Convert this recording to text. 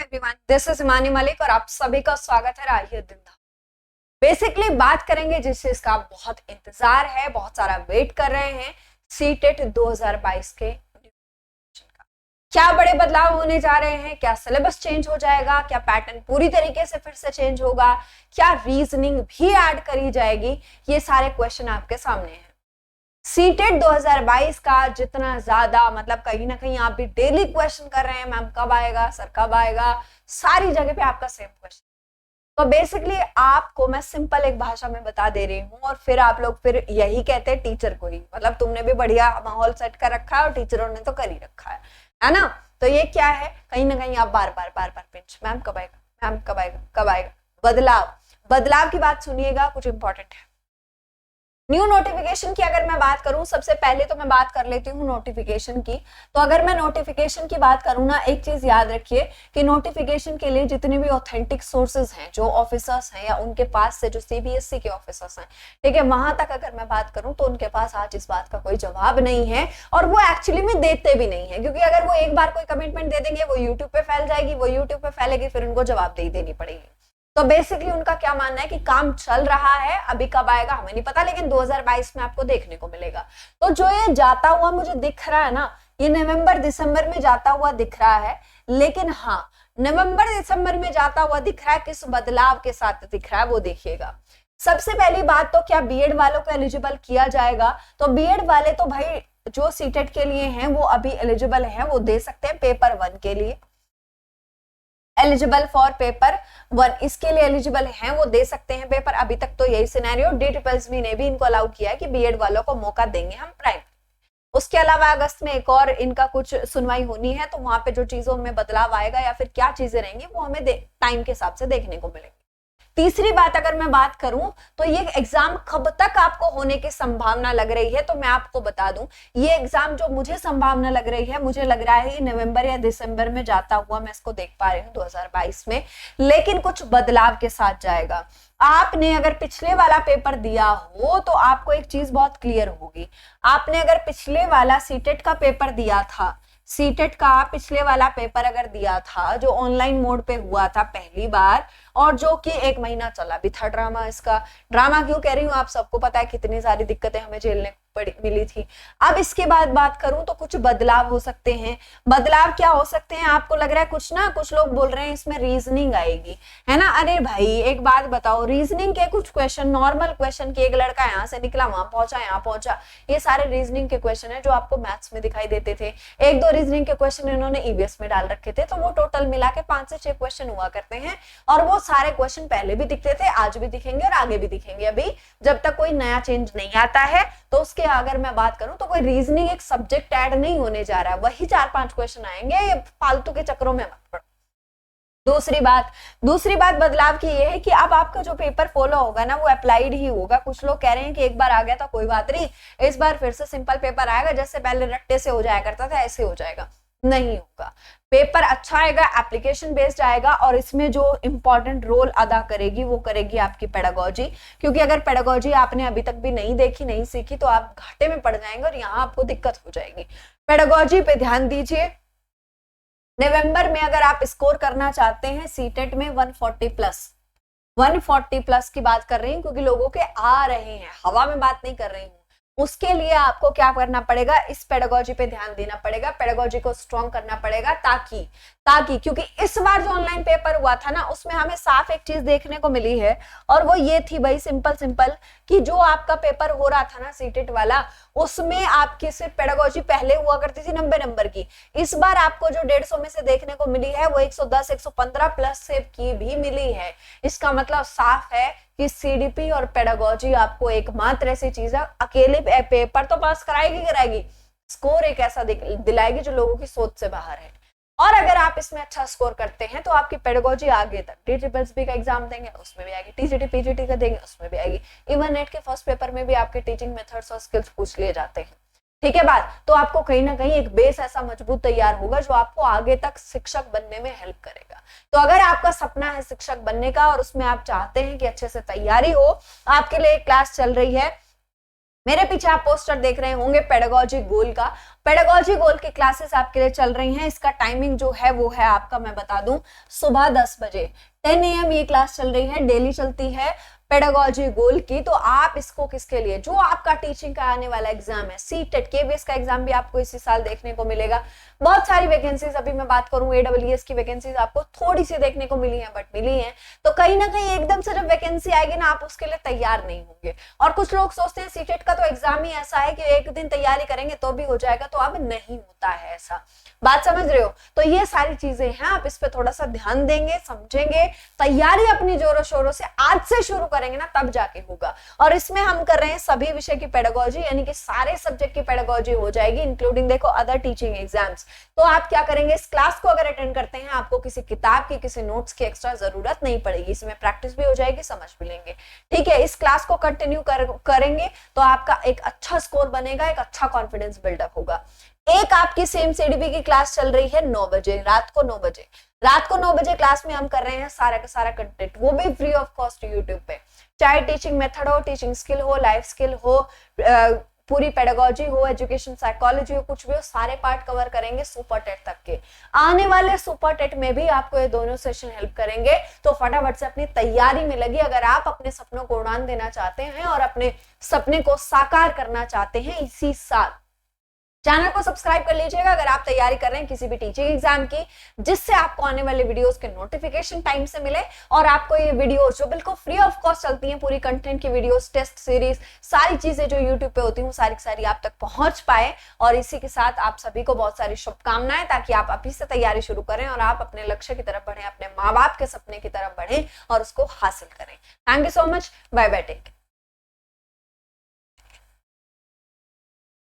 Everyone, this is Himani Malik और आप सभी का स्वागत है राहियत जिंदा। बेसिकली बात करेंगे जिस चीज का आप बहुत इंतजार है, बहुत सारा वेट कर रहे हैं, सीटेट 2022 के का क्या बड़े बदलाव होने जा रहे हैं, क्या सिलेबस चेंज हो जाएगा, क्या पैटर्न पूरी तरीके से फिर से चेंज होगा, क्या रीजनिंग भी ऐड करी जाएगी, ये सारे क्वेश्चन आपके सामने हैं। सीटेट 2022 का जितना ज्यादा मतलब कहीं ना कहीं आप भी डेली क्वेश्चन कर रहे हैं, मैम कब आएगा, सर कब आएगा, सारी जगह पे आपका सेम क्वेश्चन। तो बेसिकली आपको मैं सिंपल एक भाषा में बता दे रही हूँ और फिर आप लोग फिर यही कहते हैं टीचर को ही, मतलब तुमने भी बढ़िया माहौल सेट कर रखा है और टीचरों ने तो कर ही रखा है ना। तो ये क्या है, कहीं ना कहीं आप बार बार पिंच, मैम कब आएगा, मैम कब आएगा, कब आएगा। बदलाव की बात सुनिएगा, कुछ इंपॉर्टेंट है। न्यू नोटिफिकेशन की अगर मैं बात करूं, सबसे पहले तो मैं बात कर लेती हूं नोटिफिकेशन की। तो अगर मैं नोटिफिकेशन की बात करूं ना, एक चीज याद रखिए कि नोटिफिकेशन के लिए जितने भी ऑथेंटिक सोर्सेज हैं, जो ऑफिसर्स हैं या उनके पास से जो सीबीएसई के ऑफिसर्स हैं, ठीक है, वहां तक अगर मैं बात करूं तो उनके पास आज इस बात का कोई जवाब नहीं है और वो एक्चुअली में देते भी नहीं है, क्योंकि अगर वो एक बार कोई कमिटमेंट दे देंगे वो यूट्यूब पे फैल जाएगी, वो यूट्यूब पे फैलेगी, फिर उनको जवाब दे देनी पड़ेगी। तो बेसिकली उनका क्या मानना है कि काम चल रहा है, अभी कब आएगा हमें नहीं पता, लेकिन 2022 में आपको देखने को मिलेगा। तो जो ये जाता हुआ मुझे दिख रहा है ना, ये नवंबर दिसंबर में जाता हुआ दिख रहा है, लेकिन हाँ, नवंबर दिसंबर में जाता हुआ दिख रहा है, किस बदलाव के साथ दिख रहा है वो देखिएगा। सबसे पहली बात तो क्या बीएड वालों को एलिजिबल किया जाएगा? तो बीएड वाले तो भाई जो सीटेट के लिए हैं वो अभी एलिजिबल हैं, वो दे सकते हैं पेपर 1 के लिए, एलिजिबल फॉर पेपर 1 इसके लिए एलिजिबल हैं, वो दे सकते हैं पेपर। अभी तक तो यही सिनेरियो, DSSB ने भी इनको अलाउ किया है कि बीएड वालों को मौका देंगे हम प्राइम। उसके अलावा अगस्त में एक और इनका कुछ सुनवाई होनी है, तो वहां पे जो चीजों में बदलाव आएगा या फिर क्या चीजें रहेंगी वो हमें टाइम के हिसाब से देखने को मिलेगी। तीसरी बात अगर मैं बात करूं तो ये एग्जाम कब तक आपको होने की संभावना लग रही है, तो मैं आपको बता दूं, ये एग्जाम जो मुझे संभावना लग रही है, मुझे लग रहा है नवंबर या दिसंबर में जाता हुआ मैं इसको देख पा रही हूँ 2022 में, लेकिन कुछ बदलाव के साथ जाएगा। आपने अगर पिछले वाला पेपर दिया हो तो आपको एक चीज बहुत क्लियर होगी। आपने अगर पिछले वाला सीटेट का पेपर दिया था, सीटेट का पिछले वाला पेपर अगर दिया था जो ऑनलाइन मोड पे हुआ था पहली बार, और जो कि 1 महीना चला भी था ड्रामा, इसका ड्रामा क्यों कह रही हूँ, आप सबको पता है कितनी सारी दिक्कतें हमें झेलने मिली थी। अब इसके बाद बात करूं तो कुछ बदलाव हो सकते हैं। बदलाव क्या हो सकते हैं? आपको लग रहा है कुछ ना, कुछ लोग बोल रहे हैं इसमें रीजनिंग आएगी, है ना। अरे भाई एक बात बताओ, रीजनिंग के कुछ क्वेश्चन, नॉर्मल क्वेश्चन की, एक लड़का यहाँ से निकला वहां पहुंचा, यहाँ पहुंचा, ये सारे रीजनिंग के क्वेश्चन है जो आपको मैथ्स में दिखाई देते थे। 1-2 रीजनिंग के क्वेश्चन इन्होंने ईवीएस में डाल रखे थे, तो वो टोटल मिला के 5 से 6 क्वेश्चन हुआ करते हैं, और वो सारे क्वेश्चन पहले भी दिखते थे, आज भी दिखेंगे और आगे भी दिखेंगे, अभी जब तक कोई नया चेंज नहीं आता है। तो उसके अगर मैं बात करूं तो कोई रीजनिंग एक सब्जेक्ट ऐड नहीं होने जा रहा है, वही 4-5 क्वेश्चन आएंगे, ये फालतू के चक्रों में मत पड़ो। दूसरी बात बदलाव की ये है कि अब आपका जो पेपर फॉलो होगा ना वो अप्लाइड ही होगा। कुछ लोग कह रहे हैं कि एक बार आ गया था कोई बात नहीं, इस बार फिर से सिंपल पेपर आएगा, जैसे पहले रट्टे से हो जाया करता था ऐसे हो जाएगा। नहीं होगा, पेपर अच्छा आएगा, एप्लीकेशन बेस्ड आएगा, और इसमें जो इंपॉर्टेंट रोल अदा करेगी वो करेगी आपकी पेडागोजी, क्योंकि अगर पेडागोजी आपने अभी तक भी नहीं देखी, नहीं सीखी, तो आप घाटे में पड़ जाएंगे और यहाँ आपको दिक्कत हो जाएगी। पेडागोजी पे ध्यान दीजिए। नवंबर में अगर आप स्कोर करना चाहते हैं सीटेट में 140 प्लस की बात कर रही हूँ, क्योंकि लोगों के आ रहे हैं, हवा में बात नहीं कर रही हूँ। उसके लिए आपको क्या करना पड़ेगा, इस पेडागोजी पे ध्यान देना पड़ेगा, पेडागोजी को स्ट्रॉन्ग करना पड़ेगा, ताकि क्योंकि इस बार जो ऑनलाइन पेपर हुआ था ना उसमें हमें साफ एक चीज देखने को मिली है, और वो ये थी भाई सिंपल कि जो आपका पेपर हो रहा था ना सीटेट वाला, उसमें आपकी सिर्फ पेडागोजी पहले हुआ करती थी 90 नंबर की, इस बार आपको जो 150 में से देखने को मिली है वो 110 115 प्लस से की भी मिली है। इसका मतलब साफ है कि सीडीपी और पेडागोजी आपको एकमात्र ऐसी चीज है, अकेले पेपर तो पास कराएगी, स्कोर एक ऐसा दिलाएगी जो लोगों की सोच से बाहर है। और अगर आप इसमें अच्छा स्कोर करते हैं तो आपकी पेडागोजी आगे तक, DSSB का एग्जाम देंगे उसमें भी आएगी, TGT PGT का देंगे उसमें भी आएगी, इवन नेट के फर्स्ट पेपर में भी आपके टीचिंग मेथड्स और स्किल्स पूछ लिए जाते हैं। ठीक है बात, तो आपको कहीं ना कहीं एक बेस ऐसा मजबूत तैयार होगा जो आपको आगे तक शिक्षक बनने में हेल्प करेगा। तो अगर आपका सपना है शिक्षक बनने का और उसमें आप चाहते हैं कि अच्छे से तैयारी हो, आपके लिए एक क्लास चल रही है, मेरे पीछे आप पोस्टर देख रहे होंगे पेडागोजी गोल का। पेडागोजी गोल की क्लासेस आपके लिए चल रही हैं। इसका टाइमिंग जो है वो है आपका, मैं बता दूं, सुबह 10 बजे 10 AM ये क्लास चल रही है, डेली चलती है पेडागोजी गोल की। तो आप इसको किसके लिए, जो आपका टीचिंग का आने वाला एग्जाम है, सीटेट केवीएस का एग्जाम भी आपको इसी साल देखने को मिलेगा। बहुत सारी वैकेंसीज, अभी मैं बात करूं AWS की वैकेंसीज आपको थोड़ी सी देखने को मिली है, बट मिली है। तो कहीं ना कहीं एकदम से जब वैकेंसी आएगी ना, आप उसके लिए तैयार नहीं होंगे। और कुछ लोग सोचते हैं सीटेट का तो एग्जाम ही ऐसा है कि एक दिन तैयारी करेंगे तो भी हो जाएगा, तो अब नहीं होता है ऐसा। बात समझ रहे हो? तो ये सारी चीजें हैं, आप इस पे थोड़ा सा ध्यान देंगे, समझेंगे, तैयारी अपनी जोरों शोरों से आज से शुरू करेंगे ना, तब जाके होगा। और इसमें हम कर रहे हैं सभी विषय की पेडागोजी, यानी कि सारे सब्जेक्ट की पेडागोजी हो जाएगी, इंक्लूडिंग देखो अदर टीचिंग एग्जाम्स। तो आप क्या करेंगे, इस क्लास को अगर अटेंड करते हैं, आपको किसी किताब की, किसी नोट्स की एक्स्ट्रा जरूरत नहीं पड़ेगी। इसमें प्रैक्टिस भी हो जाएगी, समझ भी लेंगे। ठीक है, इस क्लास को कंटिन्यू करेंगे तो आपका एक अच्छा स्कोर बनेगा, एक अच्छा कॉन्फिडेंस बिल्डअप होगा। एक आपकी सेम सीडीपी की क्लास चल रही है 9 बजे, रात को 9 बजे। रात को 9 बजे क्लास में हम कर रहे हैं सारा का सारा कंटेंट, वो भी फ्री ऑफ कॉस्ट यूट्यूब पे। चाहे टीचिंग मेथड हो, टीचिंग स्किल हो, लाइफ स्किल हो, पूरी पेडागोजी हो, एजुकेशन साइकोलॉजी हो, कुछ भी हो, सारे पार्ट कवर करेंगे सुपर टेट तक के। आने वाले सुपर टेट में भी आपको ये दोनों सेशन हेल्प करेंगे। तो फटाफट से अपनी तैयारी में लगी। अगर आप अपने सपनों को उड़ान देना चाहते हैं और अपने सपने को साकार करना चाहते हैं इसी साल, चैनल को सब्सक्राइब कर लीजिएगा। अगर आप तैयारी कर रहे हैं किसी भी टीचिंग एग्जाम की, जिससे आपको आने वाले वीडियोस के नोटिफिकेशन टाइम से मिले, और आपको ये वीडियोस जो बिल्कुल फ्री ऑफ कॉस्ट चलती हैं, पूरी कंटेंट की वीडियोस, टेस्ट सीरीज, सारी चीजें जो यूट्यूब पे होती हैं, सारी सारी आप तक पहुंच पाए। और इसी के साथ आप सभी को बहुत सारी शुभकामनाएं, ताकि आप अभी से तैयारी शुरू करें और आप अपने लक्ष्य की तरफ बढ़े, अपने माँ बाप के सपने की तरफ बढ़े और उसको हासिल करें। Thank you so much, bye bye, take care.